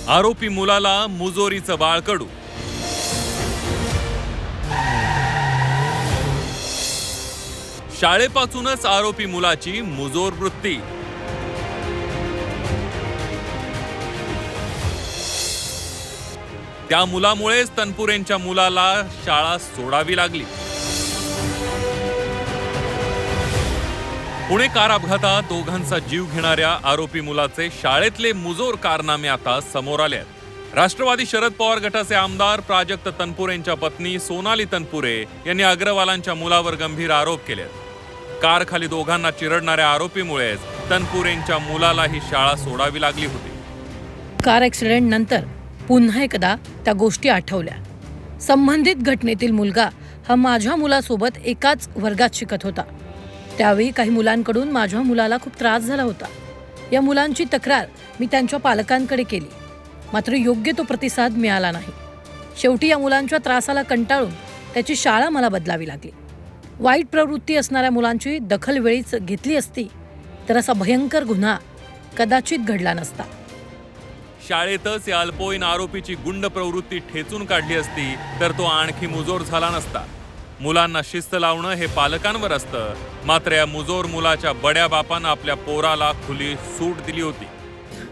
आरोपी मुलाला मुजोरीचं बाळकडू। शाळेपासूनच आरोपी मुलाची मुजोर वृत्ती। त्या मुलामुळेच तनपुरेंच्या मुलाला शाळा सोडावी लागली। पुणे कार अपघातात दोघांचा जीव घेणाऱ्या आरोपी मुलाचे शाळेतले मुजोर कारनामे आता समोर आले आहेत। राष्ट्रवादी शरद पवार गटाचे आमदार प्राजक्त तनपुरेंच्या पत्नी सोनाली तनपुरे यांनी अग्रवालांच्या मुलावर गंभीर आरोप केले आहेत। कार खाली दोघांना चिरडणाऱ्या आरोपीमुळेच तनपुरेंच्या मुलाला ही शाळा सोडावी लागली होती। कार ॲक्सिडेंट नंतर पुन्हा एकदा त्या गोष्टी आठवल्या। संबंधित घटनेतील मुलगा हा माझ्या मुलासोबत एकाच वर्गात शिकत होता। त्यावेळी काही मुलांकडून माझ्या मुलाला खूप त्रास झाला होता। या मुलांची तक्रार मी त्यांच्या पालकांकडे केली, मात्र योग्य तो प्रतिसाद मिळाला नाही। शेवटी या मुलांच्या त्रासाला कंटाळून त्याची शाळा मला बदलावी लागली। वाईट प्रवृत्ती असणाऱ्या मुलांची दखल वेळीच घेतली असती तर असा भयंकर गुन्हा कदाचित घडला नसता। शाळेतच या अल्पवयीन आरोपीची गुंड प्रवृत्ती ठेचून काढली असती तर तो आणखी मुजोर झाला नसता। मुलांना शिस्त लावणं हे पालकांवर असतं, मात्र या मुजोर मुलाच्या बड्या बापानं आपल्या पोराला खुली सूट दिली होती।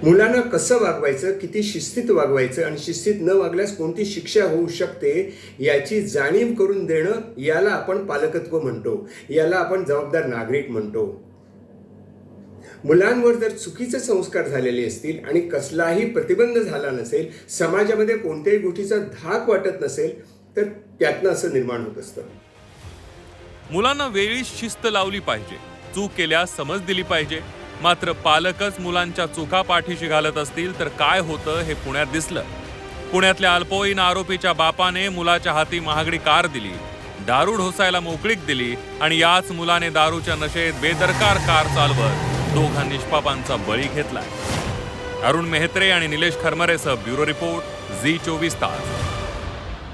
मुलांना कसं वागवायचं, किती शिस्तीत वागवायचं आणि शिस्तीत न वागल्यास कोणती शिक्षा होऊ शकते याची जाणीव करून देणं, याला आपण पालकत्व म्हणतो, याला आपण जबाबदार नागरिक म्हणतो। मुलांवर जर चुकीचे संस्कार झालेले असतील आणि कसलाही प्रतिबंध झाला नसेल, समाजामध्ये कोणत्याही गोष्टीचा धाक वाटत नसेल, तर त्यातनं असं निर्माण होत असतं। मुलांना वेळीच शिस्त लावली पाहिजे, चूक केल्यास समज दिली पाहिजे, मात्र पालकच मुलांच्या चुका पाठीशी घालत असतील तर काय होतं हे पुण्यात दिसलं। पुण्यातल्या अल्पवयीन आरोपीच्या बापाने मुलाच्या हाती महागडी कार दिली, दारू ढोसायला मोकळीक दिली आणि याच मुलाने दारूच्या नशेत बेदरकार कार चालवत दोघा निष्पापांचा बळी घेतलाय। अरुण मेहत्रे आणि निलेश खरमरेसह ब्युरो रिपोर्ट, झी 24 तास।